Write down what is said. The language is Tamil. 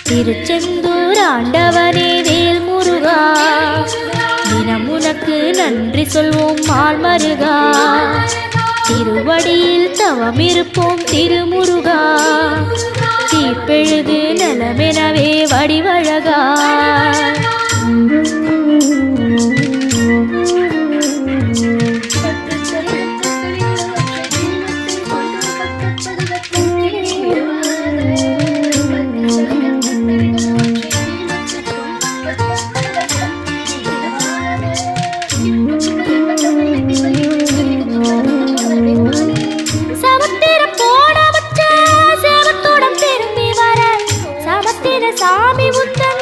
திருச்செந்தூர் ஆண்டவனே வேல் முருகா, தினம் உனக்கு நன்றி சொல்வோம் மால் மருகா. திருவடியில் தவமிருப்போம் திருமுருகா, தீப்பெழுது நலமெனவே வடிவழகா. சாமி முத்தன்